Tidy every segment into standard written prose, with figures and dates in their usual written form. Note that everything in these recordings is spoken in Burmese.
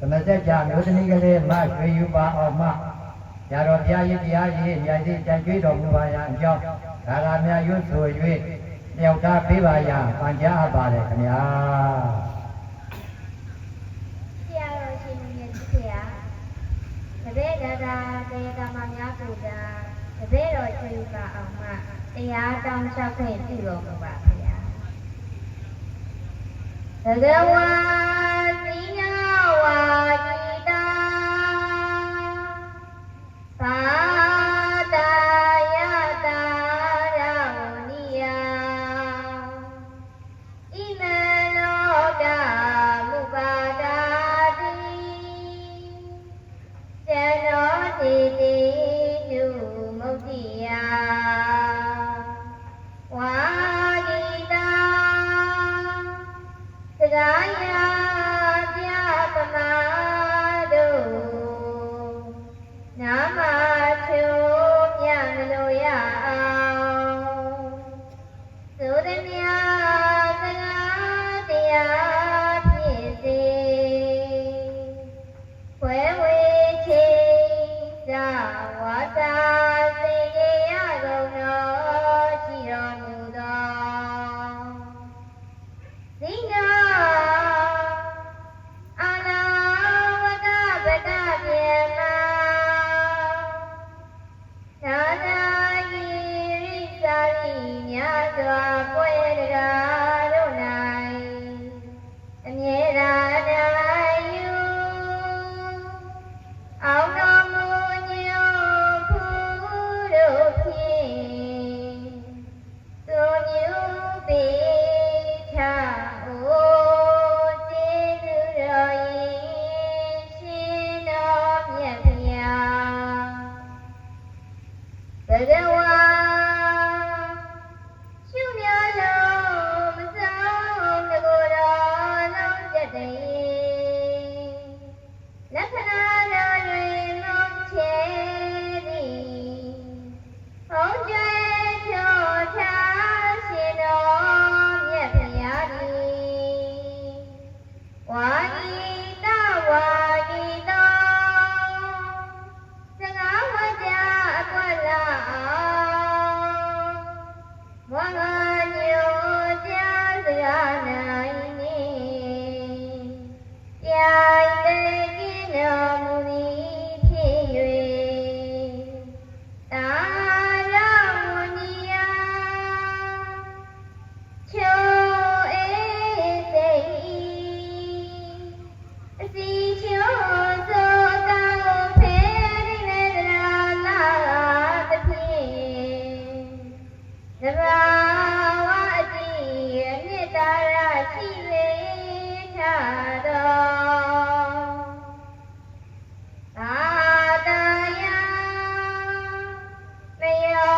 သမစက်ကြမျိုးသမီးကလေးမရွှေယူပါအောင်မရတော်ဘုရားကြီးတရားကြီးမြတ်ကြီးကြံကြွေးတော်မူပါရန်အကြောင်းဒါရမြတ်ရွတ်ဆို၍လျောက်ထားပေးပါရန်ပန်ကြားအပ်ပါတယ်ခင်ဗျာဆရာတော်ရှင်မြတ်ကြီးဗျာတပည့်တော်တရားကမများပူတာတပည့်တော်ရွှေယူပါအောင်မတရားတောင်းလျှောက်ခွင့်ပြုတော်မူပါဗျာသဂဝါသီနာဝါจิตာသာတာယတာရဝနိယဣမလောကမုပါဒာတိဇနောတိတိနုမုတ်တိယဝါဂိတာသဂာယပြပမာတို့နာမချိုးမြမလို့ရအောင်သုရမြာသဂာတရားဖြစ်စေခွဲဝေချေသာဝါသာစေရကုန်တော်ရှိတော်မူသောသီနာအာနာဝကပကပြေမသာနာယိရိစာရိမြတ်စွာပွဲတရားတို့၌အမြဲတမ်းနိုင်ယူအောင်တော်မူညို့ဖူးတို့ဖြင့်သို့မြူပေးချအိုကျေးဇူးတော်၏ရှင်တော်မြတ်ဖျားဘဂဝါရှုမြတ်တော်မဆောင်တကူတော်လုံးကျက်တည်းလက္ခဏာတော်တွင်မုတ်ချေသည်ဟောကျွဲဖြောထားရှင်တော်မြတ်ဖျားသည်ဝါဂိတဝါဂိတောစကားဝကြအကွက်လာဝါငါညိုကြစကားနိုင်နေပြိုင်တဲ့ကင်းတော်မူသည်ဖြစ်၍တာရဝနိယချိုအေးစိတ်အစီချိုသောကောင်းဖဲနေတရာလာသဖြင့်သဘာဝအကြည့်အမြတ်တာရရှိလေထတော်သာတာယမယော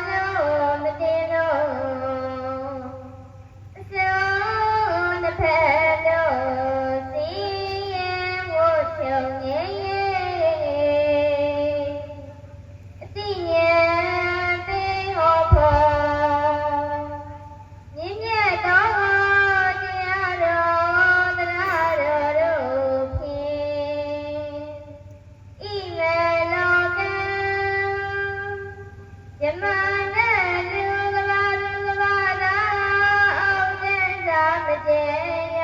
လို့မတင်လို့အစုံတစ်ဖက်တို့စီရင်ဝတ်ချုံငယ်အတိညာသိဟောဖို့မြင့်မြတ်သောတရားတော်တရားတော်တို့ဖြင့်ဣမေလောကံယမနာလူကဘာသာအောင်တဲ့သာမကျေရ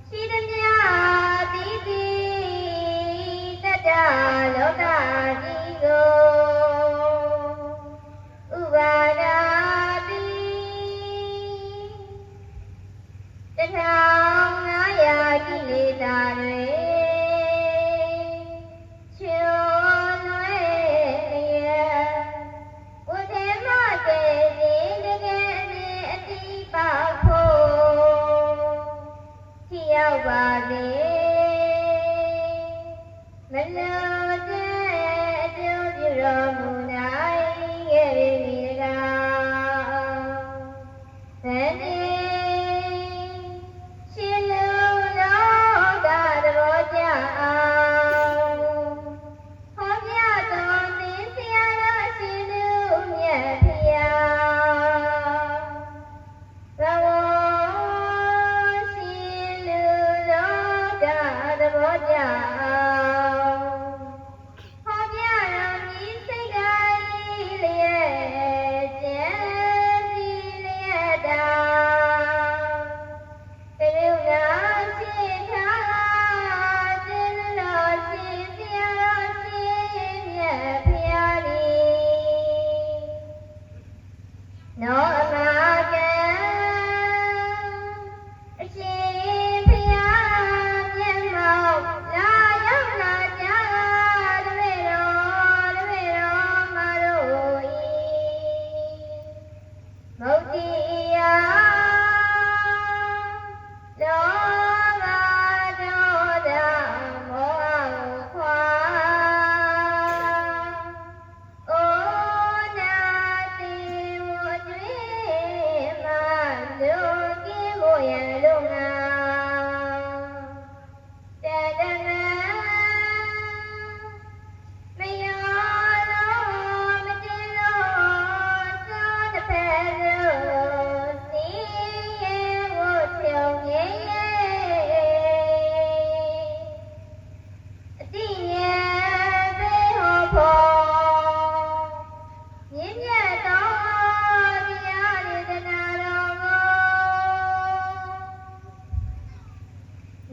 ရှိသည်များတိတိတတလောကကြီးကိုဥပါဒာတိ1500ကိလေသာတွေချွန်လွဲရဝတ္ထေမတေစဉ်တကယ်အမြင်အတိပေါဖို့ထိရောက်ပါစေမလို့တဲ့အကျိုးပြုတော်မူနိုင်ခဲ့ပြီတကားသန္တိရှင်လူတော်ကသဘောကျအောင်ဟောပြတော်သင်ဆရာတော်ရှင်လူမြတ်ဖျားဘဝရှင်လူတော်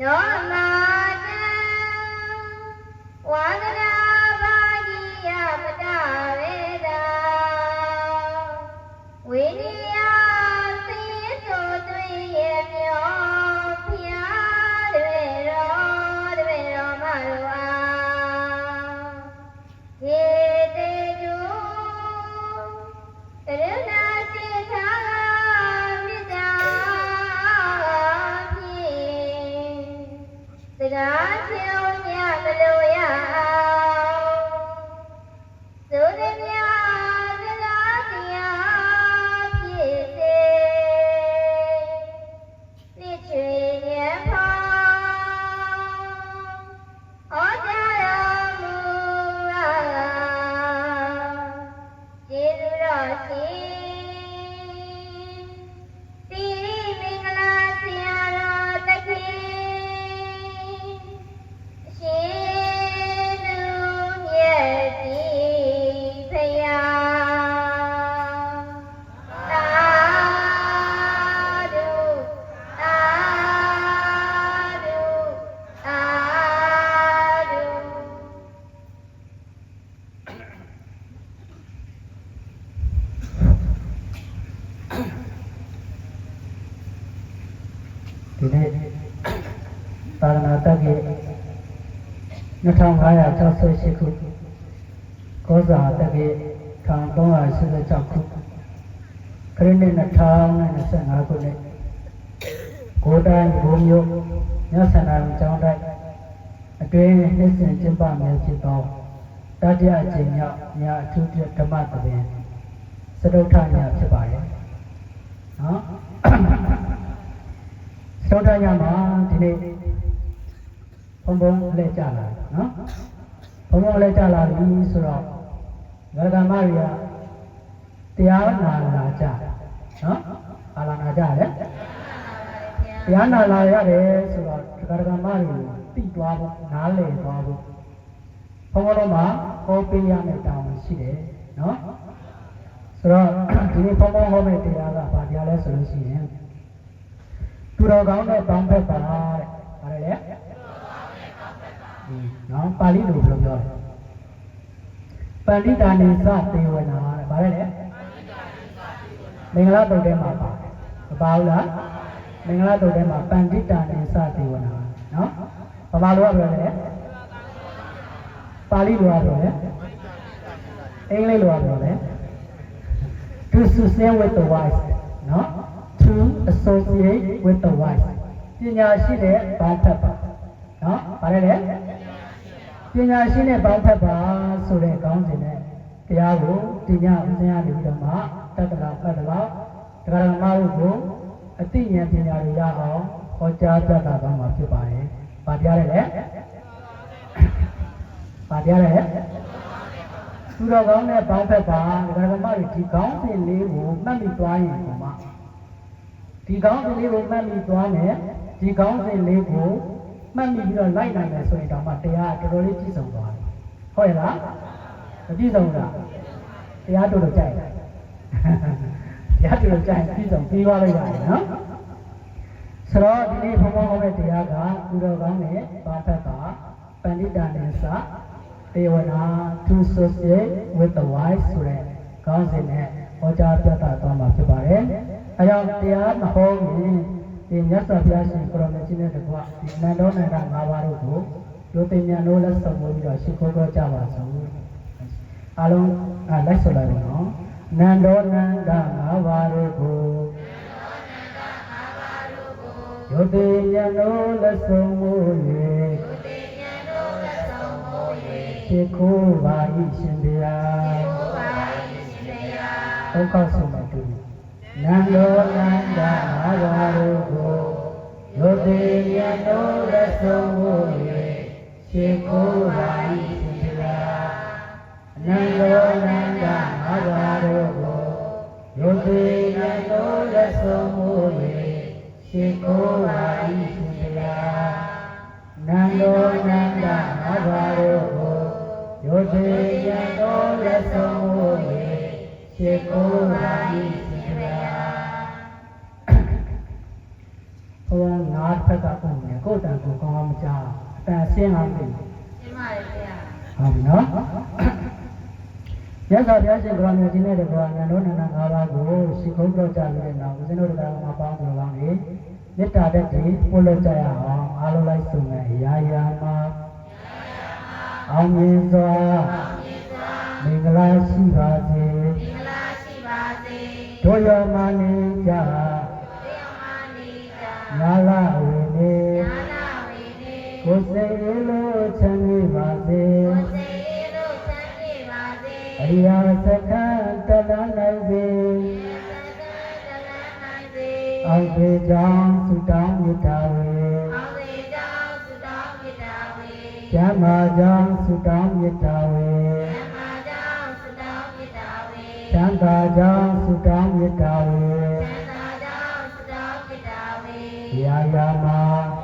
နောမာတံဝါဒနာဘာဂိယပတဝေဒာဝိနိယသေသောတွင်ရဲ့မြောဖျားတွေရောမရောအားယေတေကျူကရုဏာစေသာမြတ်တာဖြင့်စကားပြောညမလို့ရအောင်သုရမြာစကားတရားဖြစ်စေနိချွေညံဖောဟောကြားတော်မူပါကျေးဇူးတော်ရှင်တိမင်္ဂလာဆရာတော်သခင်ရှင်သူမြတ်ကြီးဖယားသာဓုသာဓုသာဓု ဒီနေ့သာသနာတက္ကသိုလ်2568ခုကောဇာတက္ကသိုလ်1386ခုခရစ်နှစ်2025ခုနှစ်ကိုယ်တိုင်ဘုံမျိုးညဆန္ဒံကျောင်းတိုက်အတွင်းနှစ်စဉ်ကျင်းပမယ်ဖြစ်သောတတိယအကြိမ်မြောက်ညအထူးဓမ္မသဘင်စတုထညဖြစ်ပါတယ်နော် သောတာညမှာဒီနေ့ဘုံဘုံလဲကြလာနော်ဘုံဘုံလဲကြလာပြီဆိုတော့ဂရကမရီကတရားနာလာကြနော်အာလာနာကြလေတရားနာလာရတယ်ဆိုတော့ဂရကမရီကိုတိသွားဖို့နားလည်သွားဖို့ဘုံဘုံတော့မှာဟောပေးရမယ့်တောင်းရှိတယ်နော်ဆိုတော့ဒီနေ့ဘုံဘုံဟောမယ့်တရားကဘာတရားလဲဆိုလို့ရှိရင်သူတော်ကောင်းနဲ့ပေါင်းဖက်ပါတဲ့။ဘာလဲလဲ။နော်ပါဠိလိုဘယ်လိုပြောလဲ။ပန္တိတာနိသသေဝနာတဲ့။ဘာလဲလဲ။မင်္ဂလာတုတ်ထဲမှာပါတယ်။မပါဘူးလား။မင်္ဂလာတုတ်ထဲမှာပန္တိတာနိသသေဝနာနော်။ဘာလို့ပြောလဲ။ပါဠိလိုပြောလဲ။အင်္ဂလိပ်လိုပြောလဲ။ To sustain with the wise နော်။ to associate with the wise ပညာရှိတဲ့ဘောင်းဖက်ပါနော်ဗါလဲလေပညာရှိတဲ့ဘောင်းဖက်ပါဆိုတဲ့ခေါင်းစဉ်နဲ့တရားကိုဒီညဦးဇင်းရနေပြီးတော့မှတတ်တလားပတ်တလားတရားဓမ္မတို့ကိုအသိဉာဏ်ပညာတွေရအောင်ဟောကြားပြသသွားမှာဖြစ်ပါတယ်။ဗာတရားလဲဗာတရားလဲသူတော်ကောင်းတဲ့ဘောင်းဖက်ပါတရားဓမ္မတွေဒီခေါင်းစဉ်လေးကိုမှတ်မိသွားရင်ပုံမှာဒီကောင်းစဉ်လေးကိုမှတ်မိသွားမယ်ဒီကောင်းစဉ်လေးကိုမှတ်မိပြီးတော့လိုက်နိုင်မယ်ဆိုရင်တော့မှတရားတော်တော်လေးပြည့်စုံသွားတယ်ဟုတ်ရဲ့လားမပြည့်စုံလားတရားတော်တော်ကြိုက်တယ်တရားတော်တော်ကြိုက်ပြည့်စုံပြီးသွားလိုက်ရတယ်နော်ဆိုတော့ဒီနေ့ဘုံဘုံဟောတဲ့တရားကသူတော်ကောင်းနဲ့ဘာဖက်ပါပန္တိတာနိသသေဝနာ to associate with the wise ဆိုတဲ့ကောင်းစဉ်နဲ့ဟောကြားပြသသွားမှာဖြစ်ပါတယ်အဲကြောင့်တရားမဟောရင်ဒီမြတ်စွာဘုရားရှင်ကိုရောင်ကြီးနဲ့တကွဒီနန္ဒောနန္ဒ၅ပါးတို့ကိုလူသိဉာဏ်တို့လက်ဆောင်ပြီးတော့ရှိခိုးကြပါစို့အားလုံးလိုက်ဆိုလိုက်ပါနော်နန္ဒောနန္ဒ၅ပါးတို့ကိုလူသိဉာဏ်တို့လက်ဆောင်ပြီးရှိခိုးပါ၏ရှင်ဘုရားဒုက္ခဆုံးမတူနန္ဒောနန္ဒာဘာတို့ကိုယုတိယနောလက်ဆုံးကိုရှိခိုးပါ၏ရှင်ဘုရားနန္ဒောနန္ဒာဘာတို့ကိုယုတိယနောလက်ဆုံးကိုရှိခိုးပါ၏ရှင်ဘုရားနန္ဒောနန္ဒာဘာတို့ကိုယုတိယနောလက်ဆုံးကိုရှိခိုးပါ၏ဘုရားနာဖက်ကပုံနဲ့ကိုယ်တန်ကို ရှင်းလားမသိ ရှင်းပါတယ်ဗျာ ဟုတ်ပြီနော်ရသော်ဘုရားရှင်ကိုရောင်မြတ်ကြီးနဲ့တကွာဉာဏ်တော်နန္ဒ၅ပါးကိုရှိခိုးကြောကြပြီးတဲ့နောက်ဦးဇင်းတို့တရားမှာပေါင်းကြပါမယ်မေတ္တာတည်းပို့လို့ကြရအောင်အားလုံးလိုက်ဆုံးမယ်ရာရာမှာအောင်မြင်စွာမင်္ဂလာရှိပါစေ မင်္ဂလာရှိပါစေ တို့ရောမနေကြ တရားမနေကြ ညာလာဝေနေ နာနာဝေနေ ကိုယ်စိတ်လိုချမ်းမြေပါစေ ကိုယ်စိတ်လို့ချမ်းမြေပါစေ အရိယာစခန်းတလန်းနိုင်စေ အောင်စေကြောင့်သုတောင်းမြတ်တာဝေ အောင်စေကြောင့်သုတောင်းမြတ်တာဝေ ကျမ်းမာကြောင့်သုတောင်းမြတ်တာဝေ ဓမ္မကြောင့်သုတောင်းမြတ်တာဝေ ချမ်းသာကြောင့်သုတောင်းမြတ်တာဝေ သံသာကြောင့်သုတောင်းမြတ်တာဝေ ရာယာမှာ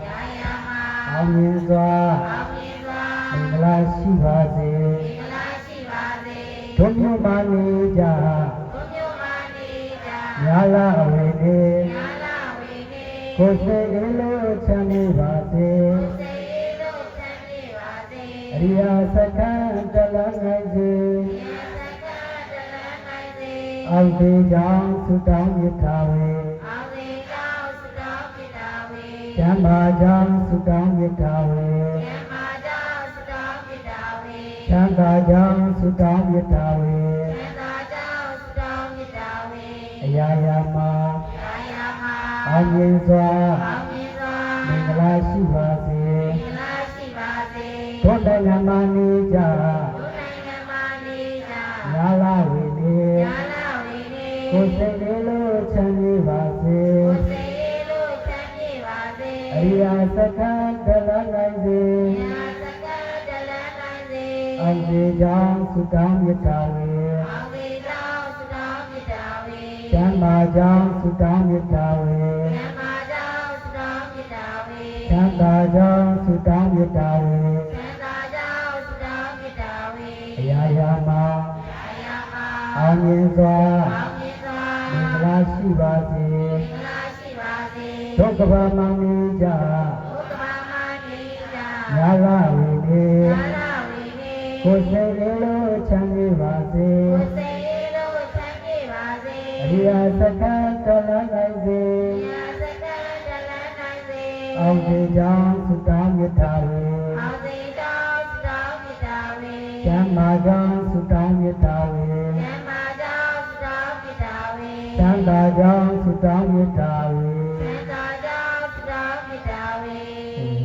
ယာယာမှာ အောင်မြင်စွာ အောင်မြင်စွာ မင်္ဂလာရှိပါစေ မင်္ဂလာရှိပါစေ တို့မျိုးမနေကြ ဘုမျိုးမနေကြ ညာလာအဝေနေ နာနာဝေနေ ကိုယ်စိတ်လိုချမ်းမြေပါစေ ကိုယ်စိတ်လို့ချမ်းမြေပါစေ အရိယာစခန်းတလန်းနိုင်စေ တရားစကားတလန်းနိုင်စေ အောင်စေကြောင့်သုတောင်းမြတ်တာဝေ အောင်စေကြောင့်သုတောင်းမြတ်တာဝေ ကျမ်းမာကြောင့်သုတောင်းမြတ်တာဝေ ဓမ္မကြောင့်သုတောင်းမြတ်တာဝေ ချမ်းသာကြောင့်သုတောင်းမြတ်တာဝေ သံသာကြောင့်သုတောင်းမြတ်တာဝေ အရာရာမှာ ယာယာမှာ အောင်မြင်စွာ အောင်မြင်စွာ မင်္ဂလာရှိပါစေ မင်္ဂလာရှိပါစေ တို့နိုင်ငံမှာနေကြ တို့နိုင်ငံမှာနေကြ ညာလာဝေနေ ယာနာဝေနေ ကိုယ်စိတ်လိုချမ်းမြေပါစေ ကိုယ်စိတ်လို့ချမ်းမြေပါစေ အရိယာစခန်းတလန်းနိုင်စေ တရားစကားတလန်းနိုင်စေ အောင်စေကြောင့်သုတောင်းမြတ်တာဝေ အောင်စေကြောင့်သုတောင်းမြတ်တာဝေ ကျမ်းမာကြောင့်သုတောင်းမြတ်တာဝေ ဓမ္မကြောင့်သုတောင်းမြတ်တာဝေ ချမ်းသာကြောင့်သုတောင်းမြတ်တာဝေ သံသာကြောင့်သုတောင်းမြတ်တာဝေ အရာရာမှာ ယာယာမှာ အောင်မြင်စွာ အောင်မြင်စွာ မင်္ဂလာရှိပါစေ မင်္ဂလာရှိပါစေ တို့ကဘာမနေကြ ဘုရားမနေကြ ညာလာဝေနေ ယာနာဝေနေ ကိုယ်စိတ်လိုချမ်းမြေပါစေ ကိုယ်စိတ်လို့ချမ်းမြေပါစေ အရိယာစခန်းတလန်းနိုင်စေ တရားစကားတလန်းနိုင်စေ အောင်စေကြောင့်သုတောင်းမြတ်တာဝေ အောင်စေကြောင့်သုတောင်းမြတ်တာဝေ ကျမ်းမာကြောင့်သုတောင်းမြတ်တာဝေ ဓမ္မကြောင့်သုတောင်းမြတ်တာဝေ ချမ်းသာကြောင့်သုတောင်းမြတ်တာဝေ သံသာကြောင့်သုတောင်းမြတ်တာဝေ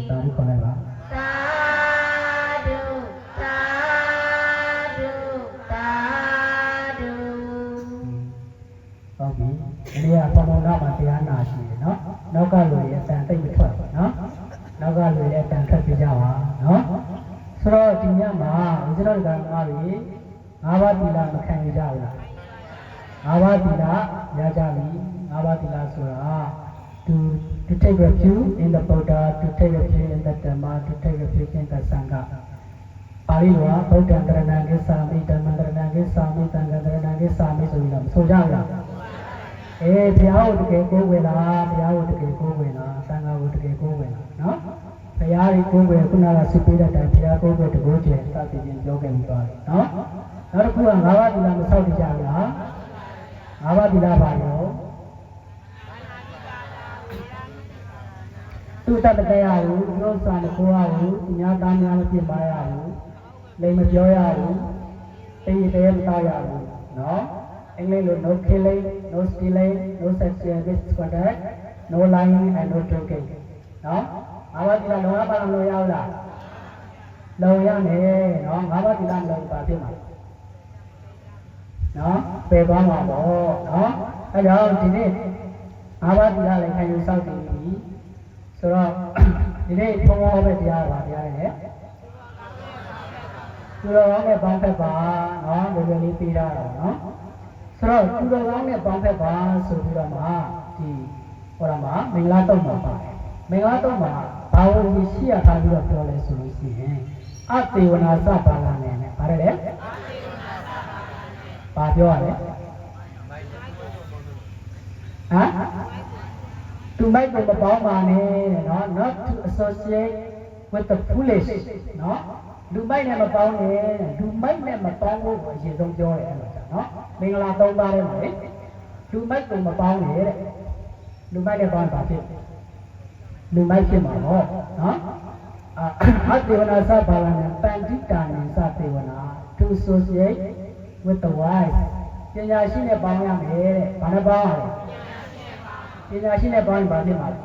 တာရီခေါ်လိုက်ပါ သာဓုသာဓုသာဓု ဟုတ်ပြီအရိယာပေါမောနာမှာတရားနာရှိတယ်နော်နောက်ကလူရဲ့အတန်တိတ်မထွက်ဘူးနော်နောက်ကလူရဲ့အတန်ထွက်ပြကြပါနော်ဆိုတော့ဒီညမှာဦးဇင်းတို့ကငါးပြီငါးပါးသီလမခံရကြဘူးလားငါးပါးသီလရကြပြီငါးပါးသီလဆိုတာ to take refuge in the Buddha, to take refuge in the Dhamma, to take refuge in the Sangha. ပါဠိလိုကဗုဒ္ဓံတရဏံကိသာမိဓမ္မံတရဏံကိသာမိသံဃံတရဏံကိသာမိဆိုပြီးတော့ဆိုကြရလားအေးဘုရားကိုတကယ်ကိုးဝယ်လားဘုရားကိုတကယ်ကိုးဝယ်လားသံဃာကိုတကယ်ကိုးဝယ်လားနော်ဘုရားကိုးဝယ်ခုနကစစ်ပေးတဲ့အတိုင်းဘုရားကိုးဝယ်တကိုးကျယ်စသဖြင့်ပြောခဲ့ပြီးသွားတယ်နော်နောက်တစ်ခုကငါးပါးသီလမဆောက်တည်ကြဘူးလားငါးပါးသီလပါရောသူတတ်တဲ့ရဘူးသူတို့စာမကိုးရဘူးသူများသားများမပြစ်ပါရဘူးလိမ်မပြောရဘူးတေးတဲမသားရဘူးနော်အင်္ဂလိပ်လို no killing no stealing no sexual misconduct no lying and no drinking နော်ငါးပါးသီလလုံရပါလားမလုံရဘူးလားလုံရမယ်နော်ငါးပါးသီလမလုံပါဖြစ်မှာနော်ပယ်သွားမှာပေါ့နော်အဲကြောင့်ဒီနေ့ငါးပါးသီလလည်းခံယူစောင့်တည်ပြီဆိုတော့ဒီနေ့ဘုံဘောပဲတရားပါတရားလေသူတော်ကောင်းနဲ့ပေါင်းဖက်ပါနော်ဒီလိုလေးပြီးတာတော့နော်ဆိုတော့သူတော်ကောင်းနဲ့ပေါင်းဖက်ပါဆိုပြီးတော့မှဒီဟောတာမှာမင်္ဂလာတုံးမှာပါတယ်မင်္ဂလာတုံးမှာဘာဝကြီးရှိရထားပြီးတော့ပြောလဲဆိုလို့ရှိရင်အသေဝနာစပါလာနေတယ်ဗါတယ်လေဘာပြောရလဲဟမ်သူမိုက်ကိုမပေါင်းပါနဲ့တဲ့နော် not to associate with the foolish နော်လူမိုက်နဲ့မပေါင်းနဲ့လူမိုက်နဲ့မပေါင်းဖို့အရင်ဆုံးပြောတယ်အဲ့လိုကြာနော်မင်္ဂလာ၃ပါးထဲမှာလေလူမိုက်ကိုမပေါင်းနဲ့တဲ့လူမိုက်နဲ့ပေါင်းပါဖြစ်လူမိုက်ဖြစ်မှာပေါ့နော်အတေဝနာသဘာဝနဲ့ပန္တိတာနိသတေဝနာ to associate with the wise ပညာရှိနဲ့ပေါင်းရမယ်တဲ့ဘာနဲ့ပေါင်းရလဲပညာရှိနဲ့ပေါင်းရင်ဘာဖြစ်မှာလဲ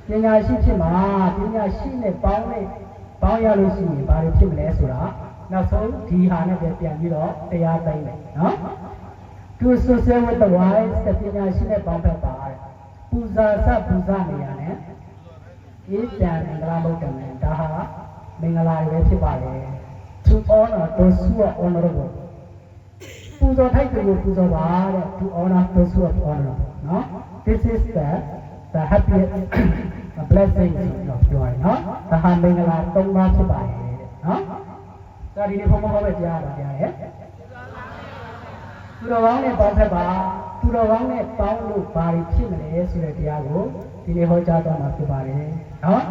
ပညာရှိဖြစ်မှာပညာရှိနဲ့ပေါင်းရလို့ရှိရင်ဘာတွေဖြစ်မလဲဆိုတာနောက်ဆုံးဒီဟာနဲ့ပြန်ပြီးတော့တရားသိမ်းမယ်နော် to associate with the wise ပညာရှိနဲ့ပေါင်းဖက်ပါတဲ့ပူဇာစပူဇာနေရနဲ့အေးပြန်မင်္ဂလာမုတ်တမန်ဒါဟာမင်္ဂလာတွေဖြစ်ပါလေ to honor those who are honorable ပူဇော်ထိုက်သူကိုပူဇော်ပါတဲ့ to honor those who are honorable နော် this is the happy blessing လို့ပြောရတယ်နော်ဒါဟာမင်္ဂလာ၃ပါးဖြစ်ပါတယ်တဲ့နော်ဒါဒီနေ့ဘုံဘုံပဲကြားရတာကြားရဲ့သူတော်ကောင်းနဲ့ပေါင်းဖက်ပါသူတော်ကောင်းနဲ့ပေါင်းလို့ဘာတွေဖြစ်မလဲဆိုတဲ့တရားကိုဒီနေ့ဟောကြားသွားမှာဖြစ်ပါတယ်နော်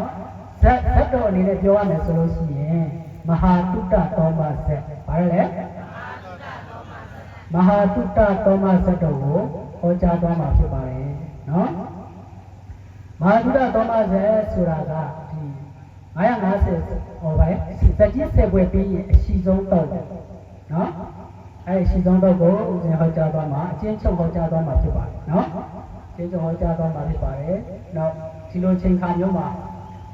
ဇတ်တော်အနေနဲ့ပြောရမယ်ဆိုလို့ရှိရင်မဟာတုတ္တသောမဇတ်ဘာလဲမဟာတုတ္တသောမဇတ်တော်ကိုဟောကြားသွားမှာဖြစ်ပါတယ်နော်မဟာတုတ္တသောမဇတ်ဆိုတာကဒီ950ဟောပါတယ်စက်ကြီးဆက်ပွဲပြီးရင်အရှိဆုံးတော့နော်အဲ့ဒီရှိဆုံးတော့ကိုဦးဇင်ဟောကြားသွားမှာအချင်းချုပ်ဟောကြားသွားမှာဖြစ်ပါတယ်နော်အချင်းချုပ်ဟောကြားသွားမှာဖြစ်ပါတယ်နောက်ဒီလိုချိန်ခါမျိုးမှာ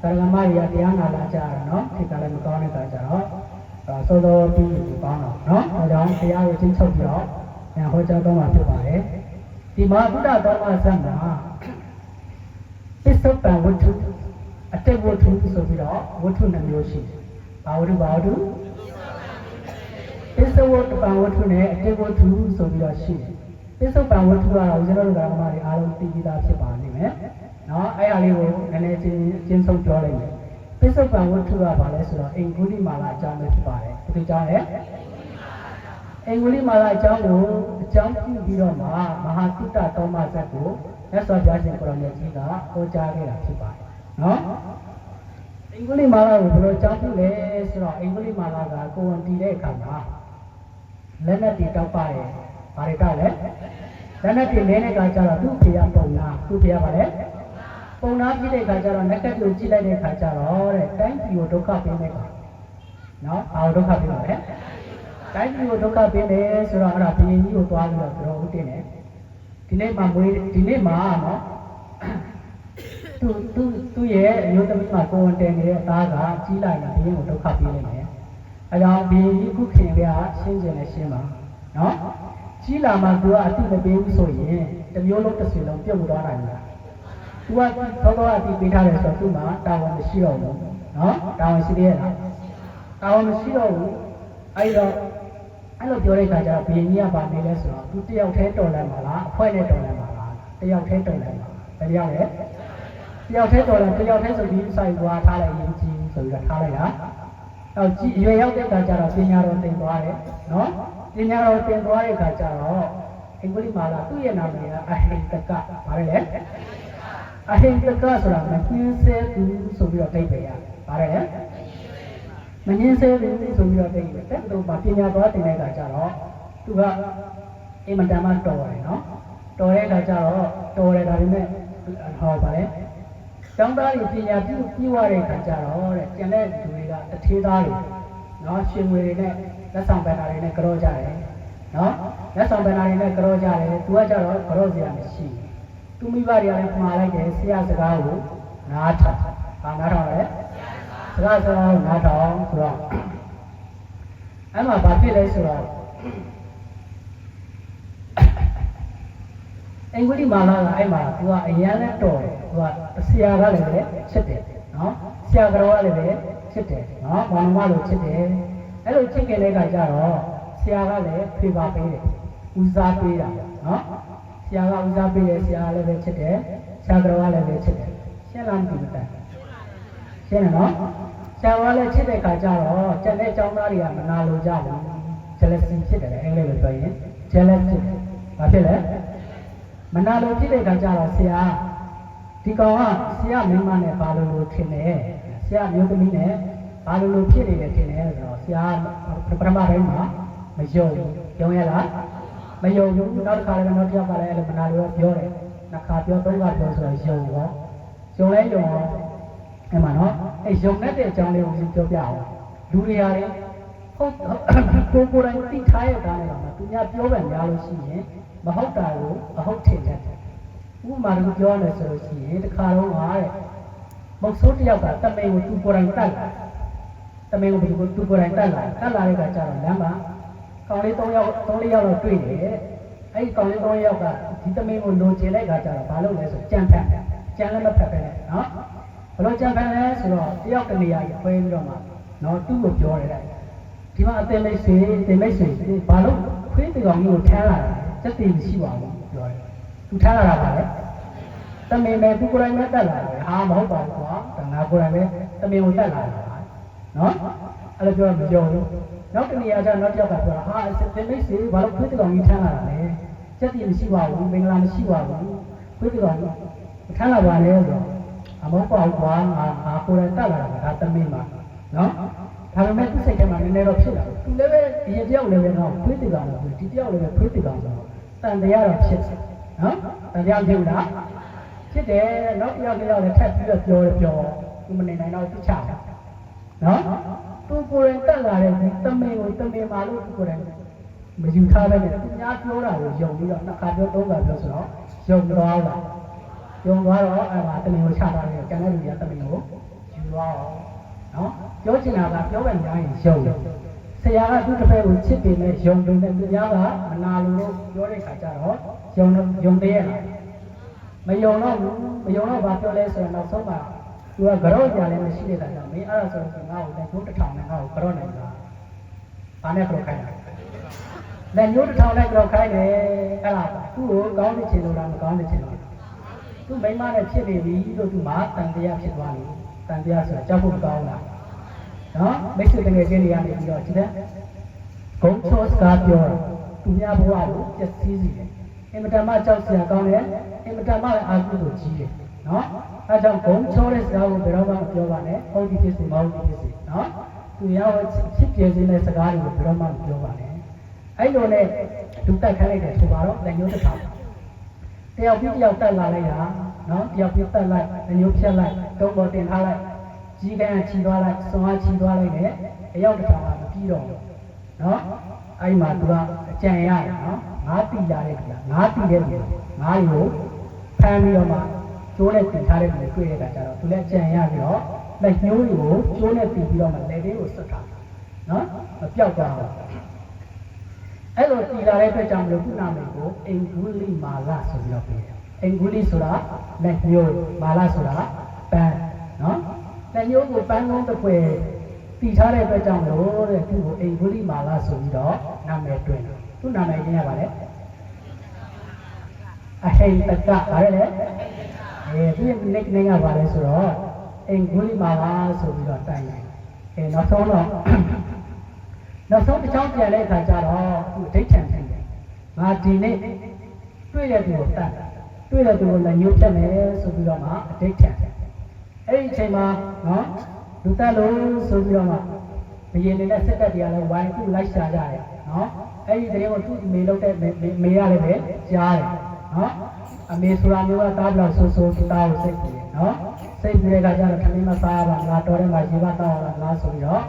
သရဂမတွေကတရားနာလာကြရတာနော်ဒီကလည်းမကောင်းတဲ့ခါကျတော့စောစောပြီးပြီးကောင်းတော့နော်အဲကြောင့်တရားကိုအချင်းချုပ်ပြီးတော့ဟောကြားသွားမှာဖြစ်ပါတယ်ဒီမဟာဗုဒ္ဓတော်မှာဇတ်မှာပစ္စုပန်ဝတ္ထုအတိတ်ဝတ္ထုဆိုပြီးတော့ဝတ္ထုနှမျိုးရှိတယ်ဘာဝတ္ထုပစ္စုပန်ဝတ္ထုနဲ့အတိတ်ဝတ္ထုဆိုပြီးတော့ရှိတယ်ပစ္စုပန်ဝတ္ထုကတော့ကျွန်တော်တို့ဓမ္မတွေအားလုံးသိပြီးသားဖြစ်ပါလိမ့်မယ်နော်အဲ့ဒါလေးကိုနည်းနည်းချင်းဆုံးပြောလိုက်မယ်ပစ္စုပန်ဝတ္ထုကဘာလဲဆိုတော့အင်္ဂုလိမာလာအကြောင်းပဲဖြစ်ပါတယ်ဒီအကြောင်းလေအင်္ဂုလိမာလာအကြောင်းကိုအကြောင်းပြုပြီးတော့မှမဟာတုတ္တသောမဇတ်ကိုမြတ်စွာဘုရားရှင်ကိုရောင်မြတ်ကြီးကဟောကြားခဲ့တာဖြစ်ပါတယ်နော်အင်္ဂုလိမာလာကိုဘယ်လိုအကြောင်းပြုလဲဆိုတော့အင်္ဂုလိမာလာကကိုယ်ဝန်တည်တဲ့အခါမှာလက်နဲ့တီတောက်ပါတယ်ဘာတွေတောက်လဲလက်နဲ့တီနေတဲ့အခါကျတော့သူ့ဖေရပုံနာသူ့ဖေရပါလေပုံနာပြည့်တဲ့အခါကျတော့ငက်ကက်ကိုကြည့်လိုက်တဲ့အခါကျတော့တဲ့တိုင်းပြည်ကိုဒုက္ခပေးနေပါနော်ဘာလို့ဒုက္ခပေးပါလဲတိုင်းပြည်ကိုဒုက္ခပေးနေဆိုတော့အဲ့ဒါဘုရင်ကြီးကိုသွားပြီးတော့ပြောဟုတ်တယ်ဒီနေ့မှာနော်သူ့ရဲ့အမျိုးသမီးမှာကိုယ်ဝန်တင်နေတဲ့အသားကကြီးလိုက်ရင်ဘုရင်ကိုဒုက္ခပေးနေတယ်အဲကြောင့်ဘုရင်ကြီးခုခင်ကရှင်းကျင်နဲ့ရှင်းပါနော်ကြီးလာမှသူကအတိမပေးဘူးဆိုရင်တစ်မျိုးလုံးတစ်ဆွေလုံးပြုတ်သွားနိုင်တယ်သူကသောအတိပေးထားတယ်ဆိုတော့သူ့မှာတာဝန်မရှိတော့ဘူးနော်တာဝန်ရှိသေးရဲ့လားတာဝန်မရှိတော့ဘူးအဲ့လိုပြောတဲ့အခါကျတော့ဘုရင်ကြီးကဗာနေလဲဆိုတော့သူတယောက်တည်းတော်လိုက်မှာလားအဖွဲ့နဲ့တော်လိုက်မှာလားတယောက်တည်းတော်လိုက်မှာဘယ်ရောက်လဲတယောက်တည်းတော်လိုက်တယောက်တည်းဆိုပြီးစိုက်သွားထားလိုက်ရင်ကြီးဆိုပြီးတော့ထားလိုက်တာတော့ကြည်ရွယ်ရောက်တဲ့အခါကျတော့ပညာတော်တင်သွားတယ်နော်ပညာတော်တင်သွားတဲ့အခါကျတော့အင်္ဂလိပ်မှာလာသူ့ရဲ့နာမည်ကအဟိတကဘာလဲအဟိတကဆိုတာမကျင်းဆဲသူဆိုပြီးတော့တိတ်ပဲရဘာလဲမငင်းဆဲသူဆိုပြီးတော့တိတ်ပဲတဲ့သူမှာပညာတော်တင်တဲ့အခါကျတော့သူကအင်မတန်မှတော်တယ်နော်တော်တဲ့အခါကျတော့တော်တယ်ဒါပေမဲ့ဟောပါလေကျောင်းသားတွေပညာပြုဝတဲ့အခါကျတော့တဲ့ကျန်တဲ့လူတွေကတထေးသားတွေနော်ရှင်ငွေတွေနဲ့လက်ဆောင်ပန်နာတွေနဲ့ကြောကြတယ်နော်လက်ဆောင်ပန်နာတွေနဲ့ကြောကြတယ်သူကကျတော့ကြောစရာမရှိသူမိဘတွေကလည်းမှားလိုက်တယ်ဆရာစကားကိုနားထောင်ဘာနားထောင်လဲစကားကိုနားထောင်ဆိုတော့အဲ့မှာဘာဖြစ်လဲဆိုတော့အင်္ဂုလိမာလာကအဲ့မှာသူကအရန်နဲ့တော်တယ်သူကဆရာကလည်းပဲချစ်တယ်နော်ဆရာကတော်ကလည်းပဲချစ်တယ်နော်ဘာမှမလို့ချစ်တယ်အဲ့လိုချစ်ခင်တဲ့အခါကျတော့ဆရာကလည်းဖေပါပေးတယ်ဦးစားပေးတာနော်ဆရာကဦးစားပေးတယ်ဆရာကလည်းပဲချစ်တယ်ဆရာကတော်ကလည်းပဲချစ်တယ်ရှင်းလားမသိဘူးတဲ့ရှင်းတယ်နော်ဆရာကလည်းချစ်တဲ့အခါကျတော့ကျန်တဲ့ကျောင်းသားတွေကမနာလိုကြဘူး jealousy ဖြစ်တယ်အင်္ဂလိပ်လိုပြောရင် jealous ဖြစ်တယ်ဘာဖြစ်လဲမနာလိုဖြစ်တဲ့အခါကျတော့ဆရာဒီကောင်ကဆရာမင်းမနဲ့ပါလို့ထင်တယ်ဆ ဆရာမျိုးသမီးနဲ့ဘာလို့ဖြစ်နေတယ်ထင်တယ်ဆိုတော့ဆရာပထမပိုင်းမှာမယုံရလားမယုံဘူးနောက်တစ်ခါလည်းနောက်တစ်ယောက်ကလည်းအဲ့လိုမနာလို့ပြောတယ်နှစ်ခါပြောသုံးခါပြောဆိုတော့ယုံရောယုံလဲယုံရောအဲ့မှာနော်အဲ့ယုံတဲ့အကြောင်းလေးကိုပြောပြအောင်လူတွေရတယ်ဟုတ်ကိုယ်တိုင်သိထားရတာလည်းပါသူများပြောပန်များလို့ရှိရင်မဟုတ်တာကိုအဟုတ်ထင်တယ်ဥပမာကိုပြောရမယ်ဆိုလို့ရှိရင်တစ်ခါတော့ဟာတဲ့မုတ်ဆိုးတယောက်ကတမင်ကိုသူကိုယ်တိုင်တတ်လာတမင်ကိုသူကိုယ်တိုင်တတ်လာတဲ့ကကြတော့လမ်းမှာကောင်လေး3ယောက်တော့တွေ့တယ်အဲ့ဒီကောင်လေး3ယောက်ကဒီတမင်ကိုလိုချင်တဲ့ကကြတော့ဘာလုပ်လဲဆိုကြံဖန်ကြံလည်းမဖက်ပဲနဲ့နော်ဘလို့ကြံဖန်လဲဆိုတော့တယောက်တနေရာကြီးခွဲပြီးတော့မှနော်သူ့ကိုပြောတယ်ဒီမှာအတင်မိတ်ဆွေဘာလို့ခွေးတကောင်ကြီးကိုထမ်းလာတာစက်တင်မရှိပါဘူးပြောတယ်သူထမ်းလာတာပါလေတမင်ပဲသူကိုယ်တိုင်ပဲတက်လာတယ်ဟာမဟုတ်ပါဘူးကွာဒါငါကိုယ်တိုင်ပဲတမင်ကိုတက်လာတာနော်အဲ့လိုပြောမပြောဘူးနောက်တနေရာကျနောက်တစ်ယောက်ကပြောဟာတင်မိတ်ဆွေဘာလို့ခွေးတကောင်ကြီးထမ်းလာတာလဲစက်တင်မရှိပါဘူးမင်္ဂလာမရှိပါဘူးခွေးတကောင်ကြီးထမ်းလာပါလေဆိုတော့အမဟုတ်ပါဘူးကွာငါကိုယ်တိုင်တက်လာတာဒါတမင်ပါနော်ဒါပေမဲ့သူ့စိတ်ထဲမှာနည်းနည်းတော့ဖြစ်လာတယ်သူလည်းပဲဒီတယောက်လည်းပဲတော့ခွေးတကောင်လို့ဒီတယောက်လည်းပဲခွေးတကောင်ဆိုတော့တန်တရားတော့ဖြစ်တယ်နော်တန်တရားဖြစ်လားဖြစ်တယ်နောက်တယောက်လည်းထပ်ပြီးတော့ပြောသူမနေနိုင်တော့သူချတာနော်သူကိုယ်တိုင်တက်လာတဲ့ဒီတမင်ကိုတမင်ပါလို့သူကိုယ်တိုင်မယူထားပဲနဲ့သူများပြောတာကိုယုံပြီးတော့နှစ်ခါပြောသုံးခါပြောဆိုတော့ယုံသွားတာယုံသွားတော့အဲ့မှာတမင်ကိုချတာလေကျန်တဲ့လူတွေကတမင်ကိုယူသွားအောင်နော်ပြောချင်တာကပြောပဲများရင်ယုံတယ်ဆရာကသူ့တစ်ဖက်ကိုချစ်တယ်နဲ့ယုံတယ်သူများကမနာလို့ပြောတဲ့ခါကျတော့ယုံသေးရဲ့လားမယုံတော့ဘာပြောလဲဆိုတော့နောက်ဆုံးမှာသူကကြော့ကြလည်းမရှိတဲ့ခါကျတော့မင်းအဲ့ဒါဆိုရင်ငါ့ကိုလက်ညှိုးတစ်ထောင်နဲ့ငါ့ကိုကြော့နိုင်လားဘာနဲ့ကြော့ခိုင်းတာလက်ညှိုးတစ်ထောင်နဲ့ကြော့ခိုင်းတယ်အဲ့ဒါသူ့ကိုကောင်းတဲ့ချင်လို့လားမကောင်းတဲ့ချင်လို့သူ့မိမနဲ့ဖြစ်နေပြီလို့သူမှတန်တရားဖြစ်သွားတယ်တန်တရားဆိုတာကြောက်ဖို့ကောင်းလားနော်မိတ်ဆွေတကယ်ချင်းတွေကနေပြီးတော့ဒီတဲ့ဂုံချောစကားပြောတာသူများဘဝကိုပျက်စီးစေတယ်အင်မတန်မှကြောက်စရာကောင်းတယ်အင်မတန်မှလည်းအာဟုကိုကြီးတယ်နော်အဲကြောင့်ဂုံချောတဲ့စကားကိုဘယ်တော့မှမပြောပါနဲ့ဟုတ်ဒီဖြစ်စေမဟုတ်ဒီဖြစ်စေနော်သူများကိုချစ်ပြေစေတဲ့စကားတွေကိုဘယ်တော့မှမပြောပါနဲ့အဲ့လိုနဲ့သူတိုက်ခိုင်းလိုက်တယ်ဆိုတော့လက်ညှိုးတစ်ထောင်တယောက်ပြီးတယောက်တက်လာလိုက်တာနော်တယောက်ပြီးတက်လိုက်လက်ညှိုးဖြတ်လိုက်တုံးပေါ်တင်ထားလိုက်ကြီးကန်းချီသွားလိုက်စွန်အားချီသွားလိုက်နဲ့အရောက်တစ်ခါမှမပြီးတော့နော်အဲ့မှာသူကအကြံရတယ်နော်ငါးတီလာတဲ့ခါငါးတီတဲ့လူငါးတွေကိုဖမ်းပြီးတော့မှကျိုးနဲ့တင်ထားတဲ့လူတွေတွေ့တဲ့အခါကျတော့သူလည်းအကြံရပြီးတော့လက်ညှိုးတွေကိုကျိုးနဲ့တင်ပြီးတော့မှလက်သေးကိုဆွတ်ထားနော်မပြောက်သွားဘူးအဲ့လိုတီလာတဲ့အတွက်ကြောင့်မလို့ခုနာမည်ကိုအင်ဂူလီမာလာဆိုပြီးတော့ပြောတယ်အင်ဂူလီဆိုတာလက်ညှိုးမာလာဆိုတာပန်းနော်လက်ညှိုးကိုပန်းလုံးတစ်ခွဲတည်ထားတဲ့အတွက်ကြောင့်လို့တဲ့သူ့ကိုအိမ်ဂုလိမာလာဆိုပြီးတော့နာမည်တွင်တယ်သူ့နာမည်ရင်းရပါလေအဟိတကဗါရဲလေသူ့ရဲ့ nickname ကဗါလဲဆိုတော့အိမ်ဂုလိမာလာဆိုပြီးတော့တိုင်တယ်နောက်ဆုံးတစ်ချောင်းပြန်တဲ့အခါကျတော့သူဒိဋ္ဌံဖြစ်တယ်ငါဒီနေ့တွေ့တဲ့သူကိုတတ်တွေ့တဲ့သူကိုလည်းညှို့ဖြတ်မယ်ဆိုပြီးတော့မှအဒိဋ္ဌံအဲ့ဒီအချိန်မှာနော်လူတက်လို့ဆိုပြီးတော့မှဘယင်နေတဲ့စက်တက်တွေကလည်းဝိုင်းသူ့လိုက်ရှာကြတယ်နော်အဲ့ဒီတရင်ကိုသူ့မေလောက်တဲ့မေရလည်းပဲကြားတယ်နော်အမေဆိုတာမျိုးကတားဘလောက်ဆိုးတားကိုစိတ်ကြည့်တယ်နော်စိတ်ကြည့်တဲ့အခါကျတော့ထမင်းမစားရပါငါတော်တဲ့မှာရေမတောက်ရလားဆိုပြီးတော့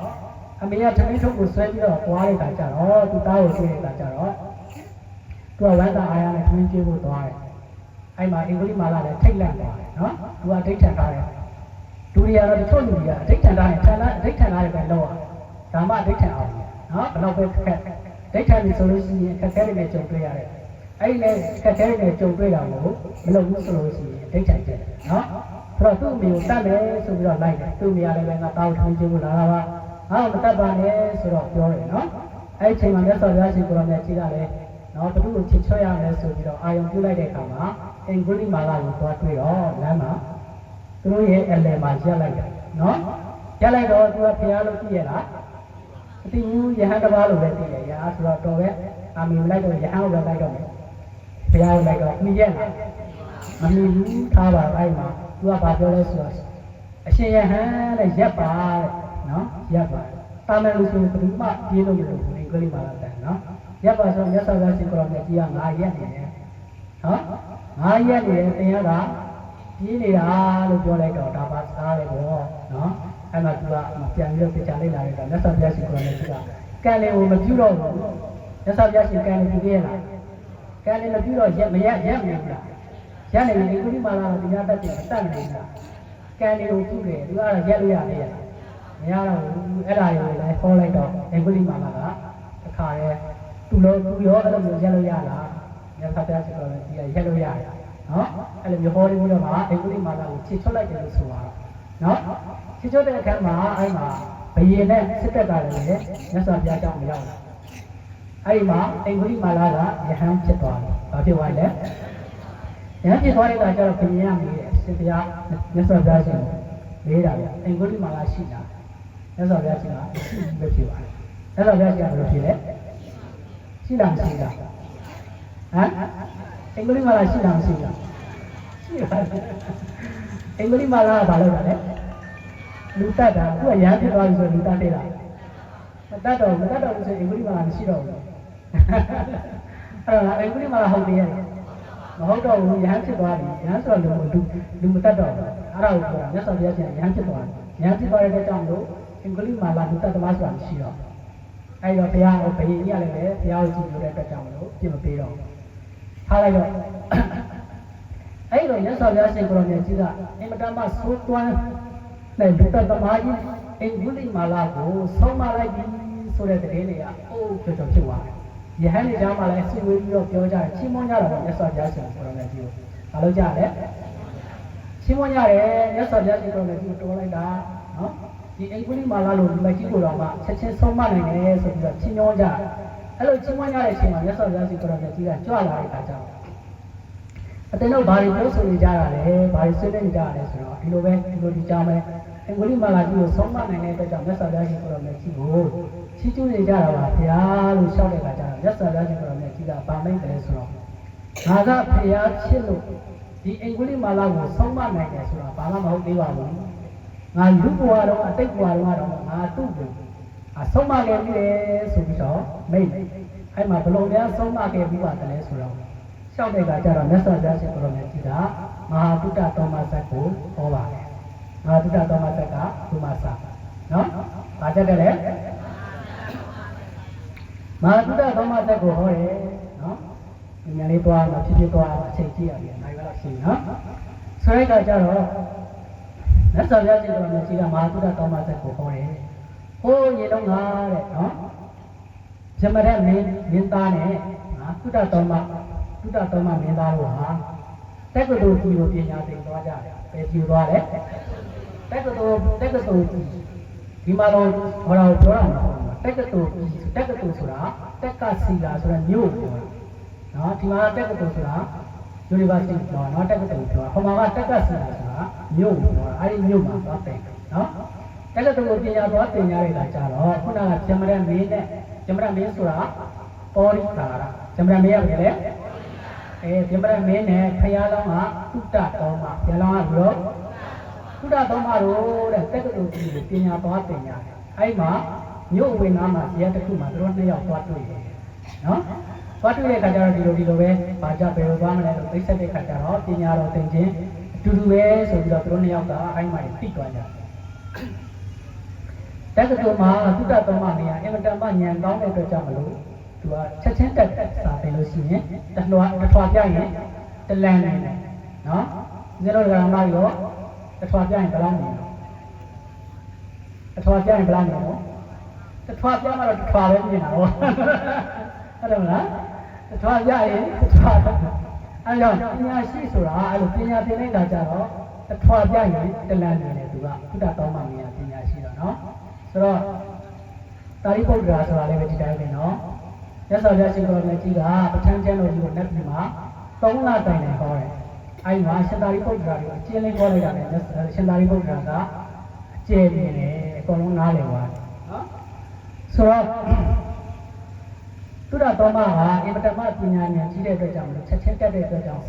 အမေကထမင်းထုတ်ကိုဆွဲပြီးတော့သွားတဲ့အခါကျတော့သူတားကိုတွေ့တဲ့အခါကျတော့သူကဝမ်းသာအားရနဲ့ထမင်းကျွေးဖို့သွားတယ်အဲ့မှာအင်္ဂလိပ်မာလာလည်းထိတ်လန့်သွားတယ်နော်သူကဒိဋ္ဌံထားတယ်လူတွေကတော့တချို့လူတွေကအဋိဋ္ဌံထားရင်ဌာနအဋိဋ္ဌံထားရင်ပဲလောက်အောင်ဒါမှအဋိဋ္ဌံအောင်နော်ဘယ်တော့ပဲခက်ဒိဋ္ဌံပြီဆိုလို့ရှိရင်အခက်အခဲတွေနဲ့ကြုံတွေ့ရတယ်အဲ့ဒီနဲ့အခက်အခဲတွေနဲ့ကြုံတွေ့တာကိုမလုပ်ဘူးဆိုလို့ရှိရင်အဋိဋ္ဌံကျတယ်နော်ဆိုတော့သူ့အမေကိုတတ်မယ်ဆိုပြီးတော့လိုက်တယ်သူ့အမေကလည်းပဲငါတောင်းထိုးကြည့်ဖို့လာတာပါငါ့ကိုမတတ်ပါနဲ့ဆိုတော့ပြောတယ်နော်အဲ့ဒီအချိန်မှာမြတ်စွာဘုရားရှင်ကိုရောင်မြတ်ကြီးကလည်းနော်ဘုသူ့ကိုချစ်ချွတ်ရမယ်ဆိုပြီးတော့အာယုံပြုလိုက်တဲ့အခါမှာအင်္ဂုလိမာလာကိုသွားတွေ့တော့လမ်းမှာသူတို့ရဲ့အလယ်မှာရက်လိုက်တယ်နော်ရက်လိုက်တော့သူကဖျားလို့ကြည့်ရလားအတိယူယဟန်တစ်ပါးလို့ပဲသိတယ်ရာဆိုတော့တော်ပဲအာမီလိုက်တော့ယဟန်ကိုပဲလိုက်တော့မယ်ဖျားကိုလိုက်တော့မိရက်လားမမီဘူးထားပါအဲ့မှာသူကဘာပြောလဲဆိုတော့ အရှင်ယဟန်တဲ့ရက်ပါတဲ့နော်ရက်ပါတာမန်လူဆိုဘယ်သူမှပြေးလို့မလို့ဘူးအင်္ဂလိပ်မှာလာတယ်နော်ရက်ပါဆိုမြတ်စွာဘုရားရှင်ကိုရောမြတ်ကြီးက9ရက်နေတယ်နော်9ရက်နေတယ်သင်ရတာပြေးနေတာလို့ပြောလိုက်တော့ဒါပါစားတယ်ပေါ့နော်အဲ့မှာသူကပြန်ပြီးတော့ပြချလိုက်လာတယ်တော့မြတ်စွာဘုရားရှင်ကိုရောမြတ်ကြီးကကံလေးကိုမပြုတော့ဘူးမြတ်စွာဘုရားရှင်ကံလေးပြုခဲ့ရလားကံလေးမပြုတော့ရက်မရက်မဘူးလားရက်နေရင်ကုလိမာလာကတရားတတ်တယ်တတ်နေလားကံလေးကိုပြုတယ်သူကတော့ရက်လို့ရတယ်ရမရတော့ဘူးအဲ့ဒါတွေကိုလည်းဖော်လိုက်တော့အင်္ဂလိပ်မာလာကတစ်ခါရဲသူရောအဲ့လိုမျိုးရက်လို့ရလားမြတ်စွာဘုရားရှင်ကိုရောမြတ်ကြီးကရက်လို့ရတယ်နော်အဲ့လိုမျိုးဟောပြီးတော့မှအင်္ဂလိပ်မာလာကိုချစ်ချွတ်လိုက်တယ်လို့ဆိုပါတော့နော်ချစ်ချွတ်တဲ့အခါမှာအဲ့မှာဘယင်နဲ့စစ်တပ်ကလည်းမြတ်စွာဘုရားကြောင့်မရောက်ဘူးအဲ့ဒီမှာအင်္ဂလိပ်မာလာကယဟန်ဖြစ်သွားတယ်ဘာဖြစ်သွားလဲယဟန်ဖြစ်သွားတဲ့အခါကျတော့ဘယင်ကမေးတယ်စစ်တရားမြတ်စွာဘုရားရှင်မေးတာဗျအင်္ဂလိပ်မာလာရှိတာမြတ်စွာဘုရားရှင်ကရှိပဲဖြစ်သွားတယ်မြတ်စွာဘုရားရှင်ကဘယ်လိုဖြစ်လဲရှိလားမရှိလားဟမ်အင်္ဂလိပ်မာလာရှိလားမရှိလားရှိပါတယ်အင်္ဂလိပ်မာလာကဘာလုပ်တာလဲလူတတ်တာသူကရဟန်းဖြစ်သွားပြီဆိုလူတတ်တယ်လားမတတ်တော့ဘူးဆိုအင်္ဂလိပ်မာလာမရှိတော့ဘူးအဲ့တော့အင်္ဂလိပ်မာလာဟုတ်တယ်မဟုတ်တော့ဘူးရဟန်းဖြစ်သွားပြီရဟန်းဆိုတော့လူမတတ်တော့ဘူးအဲ့ဒါကိုပြောတာမြတ်စွာဘုရားရှင်ရဟန်းဖြစ်သွားတယ်ရဟန်းဖြစ်သွားတဲ့ကြောင့်လို့အင်္ဂလိပ်မာလာလူတတ်သမားဆိုတာမရှိတော့အဲ့တော့ဘုရားကိုဘယင်ကြီးကလည်းပဲဘုရားကိုကြည့်လို့တဲ့အတွက်ကြောင့်လို့ပြင်မပေးတော့ထားလိုက်တော့အဲ့တော့မြတ်စွာဘုရားရှင်ကိုရောမြတ်ကြီးကအင်မတန်မှသိုးသွမ်းတဲ့လူတတ်သမားကြီးအင်္ဂလိပ်မာလာကိုဆုံးမလိုက်ပြီဆိုတဲ့တည်းတွေကအိုးကြော်ဖြစ်သွားတယ်။ယဟန်တွေကြားမှာလည်းစီဝေးပြီးတော့ပြောကြတယ်ချင်းမွန်းကြတာပေါ့မြတ်စွာဘုရားရှင်ကိုရောမြတ်ကြီးကိုဘာလို့ကြလဲချင်းမွန်းကြတယ်မြတ်စွာဘုရားရှင်ကိုရောမြတ်ကြီးကိုတော်လိုက်တာနော်ဒီအင်္ဂလိပ်မာလာလိုမြတ်ကြီးကိုတော့မှချက်ချင်းဆုံးမနိုင်တယ်ဆိုပြီးတော့ချင်းညောကြအဲ့လိုချင်းမွန်းကြတဲ့အချိန်မှာမြတ်စွာဘုရားရှင်ကိုရောမြတ်ကြီးကကြွလာတဲ့အခါကျတော့အတင်းတို့ဘာတွေပြောဆိုနေကြတာလဲဘာတွေဆွေးနွေးနေကြတာလဲဆိုတော့ဒီလိုဒီကြောင်းပဲအင်္ဂလိပ်မာလာကြီးကိုဆုံးမနိုင်တဲ့အတွက်ကြောင့်မြတ်စွာဘုရားရှင်ကိုရောမြတ်ကြီးကိုချီးကျူးနေကြတာပါဗျာလို့ရှောက်တဲ့အခါကျတော့မြတ်စွာဘုရားရှင်ကိုရောမြတ်ကြီးကဗာမိတ်တယ်ဆိုတော့ငါကဖျားချစ်လို့ဒီအင်္ဂလိပ်မာလာကိုဆုံးမနိုင်တယ်ဆိုတာဘာမှမဟုတ်သေးပါဘူးငါလူဘဝတော့အတိတ်ဘဝတော့ငါသူ့ကိုဆုံးမခဲ့ပြီလေဆိုပြီးတော့မိတ်အဲ့မှာဘလုံးများဆုံးမခဲ့ပြီးပါတယ်လဲဆိုတော့ရှောက်တဲ့အခါကျတော့မြတ်စွာဘုရားရှင်ကိုရောမြတ်ကြီးကမဟာတုတ္တသောမဇတ်ကိုဟောပါတယ်မဟာတုတ္တသောမဇတ်ကဒုမဆာနော်ဘာတက်တယ်လဲမဟာတုတ္တသောမဇတ်ကိုဟောတယ်နော်ဒီညာလေးသွားမှာဖြစ်သွားအချိန်ကြည့်ရပြီနိုင်ရတော့ရှိနော်ဆိုတဲ့အခါကျတော့မြတ်စွာဘုရားရှင်ကိုရောမြတ်ကြီးကမဟာတုတ္တသောမဇတ်ကိုဟောတယ်ဟိုးရေလုံးငါတဲ့နော်ဇမရမင်းသားနဲ့တုတ္တသောမမင်းသားတို့ဟာတက္ကသိုလ်ကြီးကိုပညာသင်သွားကြတယ်ပဲကြည့်သွားတယ်တက္ကသိုလ်ကြီးဒီမှာတော့ဟောတာကိုပြောတာမဟုတ်ဘူးတက္ကသိုလ်ဆိုတာတက္ကစီလာဆိုတာမြို့ပြောတာနော်ဒီမှာတက္ကသိုလ်ဆိုတာ University ပြောတာနော်တက္ကသိုလ်ပြောတာဟိုမှာကတက္ကစီလာဆိုတာမြို့ပြောတာအဲ့ဒီမြို့မှာသွားတယ်နော်တက္ကသိုလ်ကိုပညာသွားသင်ရတဲ့အခါကျတော့ခုနကဂျမရမင်းဆိုတာပေါ်ရိကာရဂျမရမင်းရတယ်လေဂျမရမင်းနဲ့ဖယားလောင်းကတုတ္တတော်မှာဖယားလောင်းကဘလို့တုတ္တတော်မှာတော့တဲ့တက္ကသိုလ်ကြီးကိုပညာသွားသင်ရတယ်အဲ့မှာမြို့အဝင်နားမှာဇေယျတစ်ခုမှာသူတို့နှစ်ယောက်သွားတွေ့တယ်နော်သွားတွေ့တဲ့အခါကျတော့ဒီလိုပဲဘာကြဘယ်လိုသွားမလဲလို့သိဆက်တဲ့အခါကျတော့ပညာတော်သင်ခြင်းအတူတူပဲဆိုပြီးတော့သူတို့နှစ်ယောက်ကအဲ့မှာသိသွားကြတယ်တက္ကသိုလ်မှာတုတ္တတော်မှာနေရာအင်မတန်မှဉာဏ်ကောင်းတဲ့အတွက်ကြောင့်မလို့သူကချက်ချင်းတက်စာသင်လို့ရှိရင်တထွာပြရင်တလန်နေတယ်နော်ဒီလိုကံမရောတထွာပြရင်ဘယ်လောက်နေလဲတထွာပြရင်ဘယ်လောက်နေလဲတထွာပြမှတော့တထွာပဲပြင်တာဟောဟုတ်တယ်မလားတထွာပြရင်တထွာအဲ့တော့ပညာရှိဆိုတာအဲ့လိုပညာသင်လိုက်တာကြတော့တထွာပြရင်တလန်နေတယ်သူကတုတ္တတော်မှာနေရာပညာရှိတော့နော်ဆိုတော့တာရိပုတ္တရာဆိုတာလည်းပဲဒီတိုင်းပဲနော်မြတ်စွာဘုရားရှင်ကိုရောမြတ်ကြီးကပဋ္ဌာန်းကျမ်းတော်ကြီးကိုနတ်ပြည်မှာ3လတိုင်ဟောတယ်အဲဒီမှာရှင်သာရိပုတ္တရာကိုအကျဉ်းလေးဟောလိုက်တာနဲ့ရှင်သာရိပုတ္တရာကအကျယ်နေတယ်အကုန်လုံးနားလည်သွားတယ်နော်ဆိုတော့တုဒ္ဒတော်မဟာအင်မတန်မှပညာဉာဏ်ကြီးတဲ့အတွက်ကြောင့်ချက်ချင်းတက်တဲ့အတွက်ကြောင့်